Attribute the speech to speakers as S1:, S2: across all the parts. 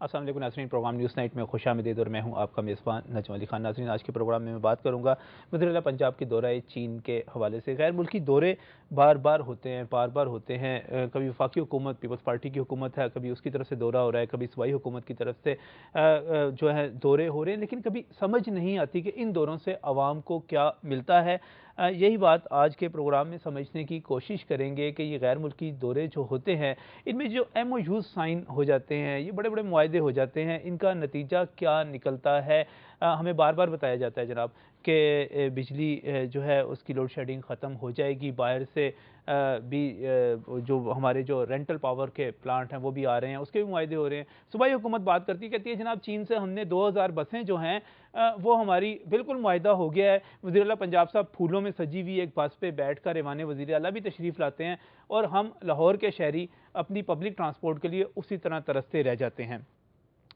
S1: अस्सलाम वालेकुम नाज़रीन, प्रोग्राम न्यूज़ नाइट में खुशामदीद और मैं हूं आपका मेज़बान नजम अली खान। नाज़रीन, आज के प्रोग्राम में मैं बात करूंगा वज़ीर आला पंजाब के दौरे चीन के हवाले से। गैर मुल्की दौरे बार बार होते हैं। कभी वफाकी हुकूमत पीपल्स पार्टी की हुकूमत है, कभी उसकी तरफ से दौरा हो रहा है, कभी सूबाई हुकूमत की तरफ से जो है दौरे हो रहे हैं, लेकिन कभी समझ नहीं आती कि इन दौरों से आवाम को क्या मिलता है। यही बात आज के प्रोग्राम में समझने की कोशिश करेंगे कि ये गैर मुल्की दौरे जो होते हैं, इनमें जो MOU साइन हो जाते हैं, ये बड़े बड़े मुआहदे हो जाते हैं, इनका नतीजा क्या निकलता है। हमें बार बार बताया जाता है जनाब कि बिजली जो है उसकी लोड शेडिंग ख़त्म हो जाएगी, बाहर से भी जो हमारे जो रेंटल पावर के प्लांट हैं वो भी आ रहे हैं, उसके भी मुआहदे हो रहे हैं। सूबाई हुकूमत बात करती कहती है जनाब चीन से हमने 2000 बसें जो हैं वो हमारी बिल्कुल मुआहदा हो गया है। वज़ीर आला पंजाब साहब फूलों में सजी हुई एक बस पे बैठ कर ईवान वज़ीर आला भी तशरीफ़ लाते हैं और हम लाहौर के शहरी अपनी पब्लिक ट्रांसपोर्ट के लिए उसी तरह तरसते रह जाते हैं।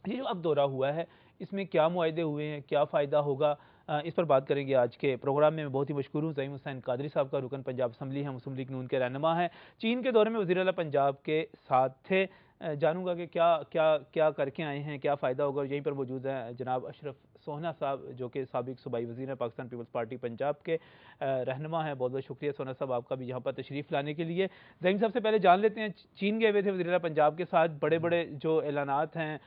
S1: ये जो अब दौरा हुआ है, इसमें क्या मुआहदे हुए हैं, क्या फ़ायदा होगा, इस पर बात करेंगे आज के प्रोग्राम में। मैं बहुत ही मशकूर हूँ ज़हीम हुसैन कादरी साहब का, रुकन पंजाब असम्बली है, मुस्लिम लीग नून के रहनुमा हैं। चीन के दौरे में वज़ीर आला पंजाब के साथ थे। जानूंगा कि क्या क्या क्या करके आए हैं, क्या फ़ायदा होगा। और यहीं पर मौजूद हैं जनाब अशरफ सोहना साहब, जो कि साबिक सूबाई वज़ीर हैं, पाकिस्तान पीपल्स पार्टी पंजाब के रहनुमा हैं। बहुत बहुत शुक्रिया सोहना साहब आपका भी यहाँ पर तशरीफ़ लाने के लिए। ज़हीम साहब से पहले जान लेते हैं, चीन गए हुए थे वज़ीर आला पंजाब के साथ, बड़े बड़े जो ऐलानात हैं,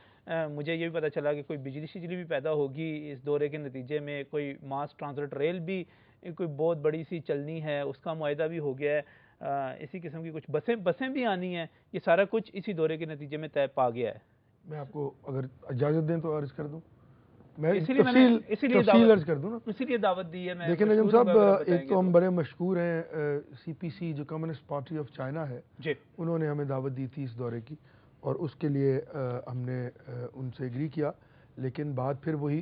S1: मुझे ये भी पता चला कि कोई बिजली शिजली भी पैदा होगी इस दौरे के नतीजे में, कोई मास ट्रांजिट रेल भी कोई बहुत बड़ी सी चलनी है, उसका मुआहदा भी हो गया है। इसी किस्म की कुछ बसें बसें भी आनी हैं। ये सारा कुछ इसी दौरे के नतीजे में तय पा गया है।
S2: मैं आपको अगर इजाज़त दें तो अर्ज कर दूं, मैं
S1: इसीलिए
S2: तफसील अर्ज कर दूं ना।
S1: इसीलिए दावत दी है। मैं
S2: देखिए नजम साहब, एक तो हम बड़े मशहूर हैं, CPC जो कम्युनिस्ट पार्टी ऑफ चाइना है जी, उन्होंने हमें दावत दी थी इस दौरे की और उसके लिए हमने उनसे एग्री किया। लेकिन बात फिर वही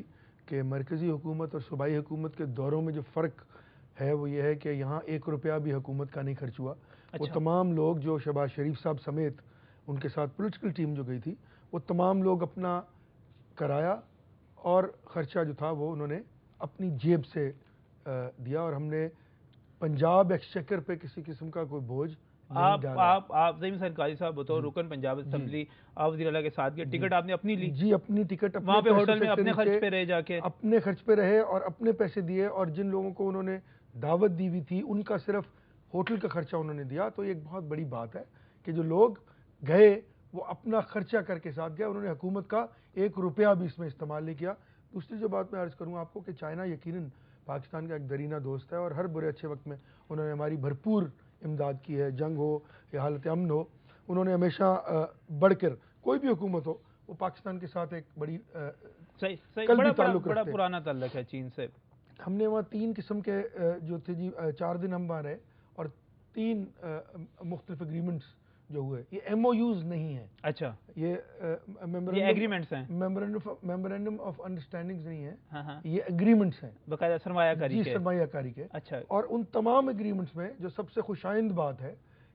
S2: कि मरकज़ी हुकूमत और सूबाई हुकूमत के दौरों में जो फ़र्क है वो ये है कि यहाँ 1 रुपया भी हुकूमत का नहीं खर्च हुआ। वो तमाम लोग जो शहबाज शरीफ साहब समेत उनके साथ पॉलिटिकल टीम जो गई थी, वो तमाम लोग अपना किराया और ख़र्चा जो था वो उन्होंने अपनी जेब से दिया और हमने पंजाब एक्सचेकर पे किसी किस्म का कोई बोझ नहीं डाला।
S1: आप ज़हीम हुसैन कादरी साहब बतौर रुकन पंजाब असम्बली आप वज़ीर आला के साथ गए, टिकट आपने अपनी ली?
S2: जी, अपनी टिकट,
S1: वहाँ पे होटल में अपने खर्च पे रहे, जाके
S2: अपने खर्च पे रहे और अपने पैसे दिए, और जिन लोगों को उन्होंने दावत दी हुई थी उनका सिर्फ होटल का खर्चा उन्होंने दिया। तो ये एक बहुत बड़ी बात है कि जो लोग गए वो अपना खर्चा करके साथ गए, उन्होंने हुकूमत का 1 रुपया भी इसमें इस्तेमाल नहीं किया। दूसरी जो बात मैं अर्ज़ करूँगा आपको कि चाइना यकीनन पाकिस्तान का एक दरीना दोस्त है और हर बुरे अच्छे वक्त में उन्होंने हमारी भरपूर इमदाद की है। जंग हो या हालत अमन हो, उन्होंने हमेशा बढ़कर, कोई भी हुकूमत हो, वो पाकिस्तान के साथ एक बड़ी
S1: बड़ा पुराना ताल्लुक है चीन से।
S2: हमने वहाँ 3 किस्म के जो थे जी, 4 दिन हम वहाँ रहे और 3 मुख्तलिफ एग्रीमेंट्स जो हुए, ये MOUs नहीं है।
S1: अच्छा,
S2: ये
S1: एग्रीमेंट्स हैं,
S2: मेमोरेंडम ऑफ अंडरस्टैंडिंग्स नहीं है।
S1: हाँ।
S2: ये एग्रीमेंट्स हैं
S1: बाकायदा
S2: सरमायाकारी के।
S1: अच्छा,
S2: और उन तमाम एग्रीमेंट्स में जो सबसे खुशाइंद बात है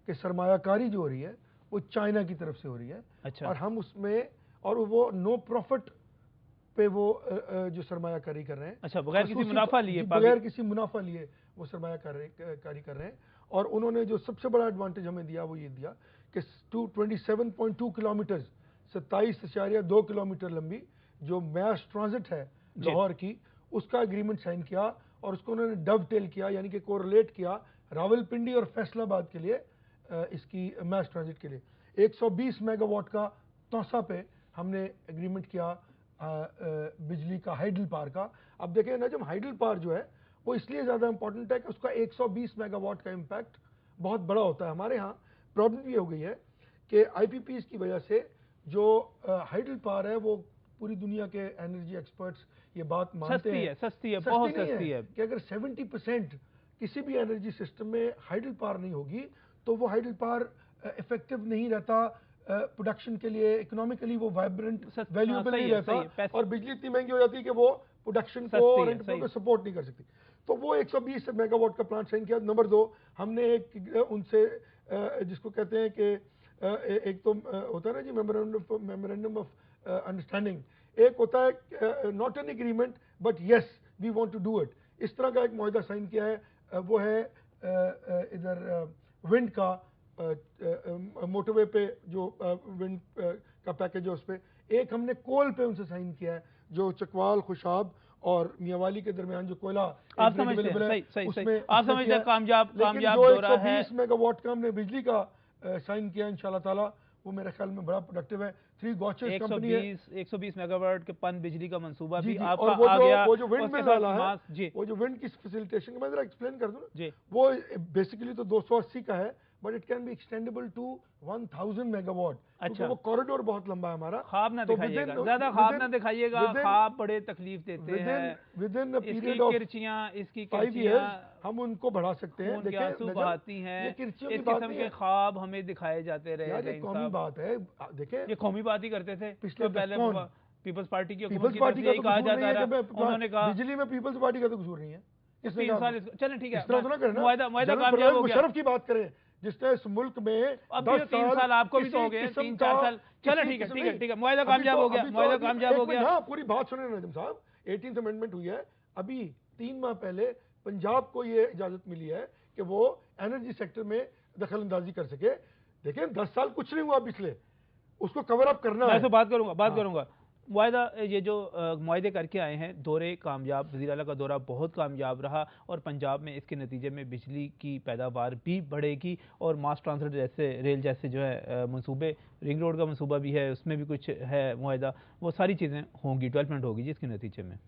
S2: कि सरमायाकारी जो हो रही है वो चाइना की तरफ से हो रही है।
S1: अच्छा,
S2: और हम उसमें, और वो नो प्रॉफिट पे वो जो सरमायाकारी कर रहे हैं,
S1: अच्छा, बगैर किसी मुनाफा
S2: लिए वो सरमायाकारी कर रहे हैं। और उन्होंने जो सबसे बड़ा एडवांटेज हमें दिया वो ये दिया कि 27.2 किलोमीटर, 27.2 किलोमीटर लंबी जो मैस ट्रांजिट है लाहौर की, उसका एग्रीमेंट साइन किया और उसको उन्होंने डवटेल किया, यानी कि कोरिलेट किया रावलपिंडी और फैसलाबाद के लिए, इसकी मैस ट्रांजिट के लिए 120 मेगावाट का तौसा पे हमने एग्रीमेंट किया बिजली का, हाइडल पावर का। अब देखें ना, जब हाइडल पावर जो है वो इसलिए ज़्यादा इंपॉर्टेंट है कि उसका 120 मेगावाट का इम्पैक्ट बहुत बड़ा होता है। हमारे यहाँ प्रॉब्लम ये हो गई है कि IPPs की वजह से जो हाइडल पावर है वो पूरी दुनिया के एनर्जी एक्सपर्ट्स ये बात मानते हैं
S1: सस्ती है, बहुत सस्ती है
S2: कि अगर 70% किसी भी एनर्जी सिस्टम में हाइडल पावर नहीं होगी तो वो हाइडल पावर इफेक्टिव नहीं रहता प्रोडक्शन के लिए, इकोनॉमिकली वो वाइब्रेंट वैल्यूएबल नहीं रहता, और बिजली इतनी महंगी हो जाती है कि वो प्रोडक्शन को और एंटरप्राइज को सपोर्ट नहीं कर सकती। तो वो 120 मेगावाट का प्लांट साइन किया। नंबर 2, हमने एक उनसे जिसको कहते हैं कि एक तो होता है ना जी मेमोरेंडम ऑफ अंडरस्टैंडिंग, एक होता है not an agreement but yes we want to do it, इस तरह का एक मुआहदा साइन किया है। वो है इधर विंड का मोटरवे पे जो विंड का पैकेज है उस पे, एक हमने कोल पे उनसे साइन किया है, जो चकवाल, खुशाब और मियावाली के दरमियान जो कोयला
S1: आप समझते हैं, सही सही सही, आप समझते हैं कामयाब दौरा है।
S2: 120 मेगावाट का हमने बिजली का साइन किया इंशाल्लाह ताला, वो मेरे ख्याल में बड़ा प्रोडक्टिव है। 3 गॉचेस कंपनी है,
S1: 120 मेगावाट के पन बिजली का मंसूबा भी
S2: जी,
S1: आपका
S2: और
S1: आ गया।
S2: वो जो विंड मिल वाला है,
S1: जी,
S2: वो जो विंड की फैसिलिटेशन, मैं जरा एक्सप्लेन कर दूं ना
S1: जी,
S2: वो बेसिकली तो 280 का है, but it can be extendable to 1000 megawatt.
S1: अच्छा,
S2: वो कॉरिडोर बहुत लंबा है हमारा।
S1: ख्वाब ना दिखाइएगा, ज्यादा ख्वाब ना दिखाइएगा, ख्वाब बड़े तकलीफ देते हैं।
S2: विद इन
S1: इसकी किरचियां, इसकी
S2: 5 years हम उनको बढ़ा सकते हैं।
S1: देखिए आंसू बहाती हैं, इस किस्म के ख्वाब हमें दिखाए जाते रहे।
S2: यार ये कौमी बात है, देखिए
S1: ये कौमी बात ही करते थे
S2: पिछले
S1: पहले पीपल्स पार्टी की
S2: पीपल्स पार्टी का
S1: कहा जाता रहा, उन्होंने कहा
S2: बिजली में पीपल्स पार्टी का तो कसूर नहीं है।
S1: 3 साल, चलें ठीक है,
S2: इस तरह तो ना करना,
S1: मुआहदा कामयाब हो गया।
S2: मुशर्रफ की बात करें जिसने इस मुल्क में
S1: अब 3 साल आपको भी तो हो गए, 3-4 साल, चलो ठीक है ठीक है ठीक है, मुआहदा कामयाब हो गया, मुआहदा कामयाब हो गया।
S2: हाँ, पूरी बात सुने नजम साहब, 18th अमेंडमेंट हुई है, अभी 3 माह पहले पंजाब को ये इजाजत मिली है कि वो एनर्जी सेक्टर में दखल अंदाजी कर सके। देखिए 10 साल कुछ नहीं हुआ पिछले, उसको कवर अप करना है।
S1: मैं बात करूंगा मुआहदा, ये जो मुआहदे करके आए हैं, दौरे कामयाब, वज़ीर आला का दौरा बहुत कामयाब रहा और पंजाब में इसके नतीजे में बिजली की पैदावार भी बढ़ेगी और मास ट्रांसपोर्ट जैसे रेल जैसे जो है मंसूबे, रिंग रोड का मंसूबा भी है, उसमें भी कुछ है मुआहदा, वो सारी चीज़ें होंगी, डेवलपमेंट होगी जिसके नतीजे में।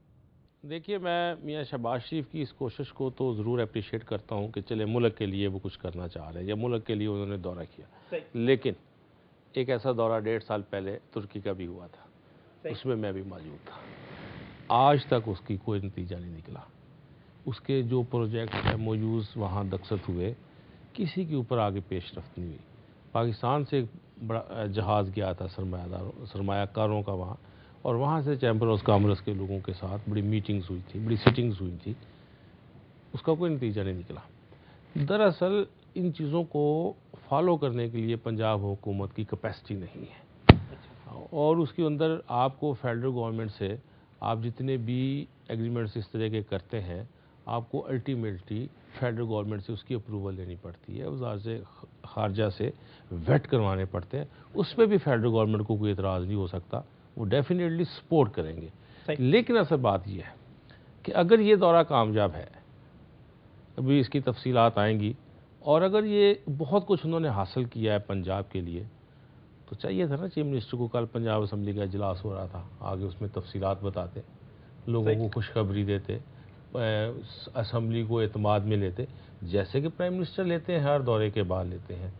S3: देखिए, मैं मियाँ शहबाज शरीफ की इस कोशिश को तो ज़रूर अप्रिशिएट करता हूँ कि चले मुल्क के लिए वो कुछ करना चाह रहे हैं या मुल्क के लिए उन्होंने दौरा किया, लेकिन एक ऐसा दौरा 1.5 साल पहले तुर्की का भी हुआ था, उसमें मैं भी मौजूद था। आज तक उसकी कोई नतीजा नहीं निकला। उसके जो प्रोजेक्ट MOUs वहाँ दस्तखत हुए, किसी के ऊपर आगे पेशरफ्त नहीं हुई। पाकिस्तान से एक बड़ा जहाज़ गया था सरमायाकारों का वहाँ, और वहाँ से चैम्बर ऑफ कॉमर्स के लोगों के साथ बड़ी मीटिंग्स हुई थी, बड़ी सिटिंग्स हुई थी, उसका कोई नतीजा नहीं निकला। दरअसल इन चीज़ों को फॉलो करने के लिए पंजाब हुकूमत की कैपेसिटी नहीं है, और उसके अंदर आपको फेडरल गवर्नमेंट से आप जितने भी एग्रीमेंट्स इस तरह के करते हैं, आपको अल्टीमेटली फेडरल गवर्नमेंट से उसकी अप्रूवल लेनी पड़ती है, वज़ारत से खारजा से वेट करवाने पड़ते हैं। उस पर भी फेडरल गवर्नमेंट को कोई एतराज़ नहीं हो सकता, वो डेफिनेटली सपोर्ट करेंगे। लेकिन असल बात यह है कि अगर ये दौरा कामयाब है, अभी इसकी तफसीलात आएंगी, और अगर ये बहुत कुछ उन्होंने हासिल किया है पंजाब के लिए, तो चाहिए था ना चीफ मिनिस्टर को, कल पंजाब असम्बली का इजलास हो रहा था, आगे उसमें तफसीलात बताते, लोगों को खुशखबरी देते, असम्बली को एतमाद में लेते, जैसे कि प्राइम मिनिस्टर लेते हैं, हर दौरे के बाद लेते हैं।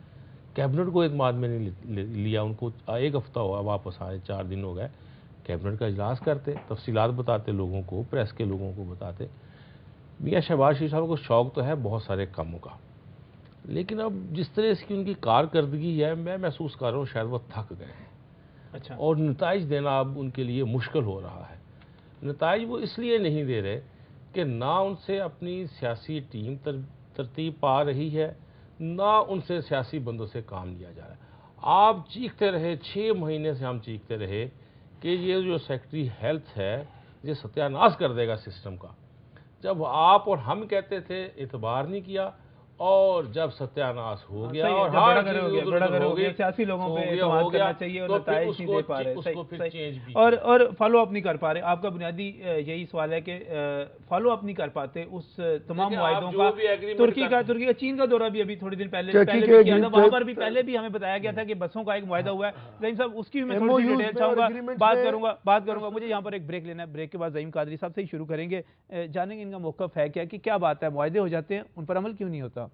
S3: कैबिनेट को एतमाद में नहीं लिया, उनको 1 हफ्ता हुआ वापस आए, 4 दिन हो गए, कैबिनेट का इजलास करते, तफसीलात बताते लोगों को, प्रेस के लोगों को बताते। मियाँ शहबाज शरीफ साहब को शौक़ तो है बहुत सारे कामों का, लेकिन अब जिस तरह से उनकी कारकर्दगी है, मैं महसूस कर रहा हूँ शायद वो थक गए हैं।
S1: अच्छा,
S3: और नताइज देना अब उनके लिए मुश्किल हो रहा है। नताइज वो इसलिए नहीं दे रहे कि ना उनसे अपनी सियासी टीम तरतीब पा रही है, ना उनसे सियासी बंदों से काम लिया जा रहा है। आप चीखते रहे, 6 महीने से हम चीखते रहे कि ये जो सेक्रेटरी हेल्थ है ये सत्यानाश कर देगा सिस्टम का। जब आप और हम कहते थे, एतबार नहीं किया, और जब सत्यानाश हो गया और
S1: बड़ा हो गया, सियासी लोगों पे एतमाद करना चाहिए और नताइज नहीं दे पा रहे, और फॉलो अप नहीं कर पा रहे। आपका बुनियादी यही सवाल है कि फॉलो अप नहीं कर पाते उस तमाम मुआहदों का। तुर्की का चीन का दौरा भी अभी थोड़े दिन पहले भी किया था, वहां पर भी पहले भी हमें बताया गया था कि बसों का एक मुआहदा हुआ है। ज़हीम साहब, उसकी मैं थोड़ी सी डिटेल चाहूंगा, बात करूंगा। मुझे यहाँ पर एक ब्रेक लेना है, ब्रेक के बाद ज़हीम कादरी साहब से ही शुरू करेंगे, जानेंगे इनका मौक़िफ़ है क्या, कि क्या बात है, मुआहदे हो जाते हैं, उन पर अमल क्यों नहीं होता।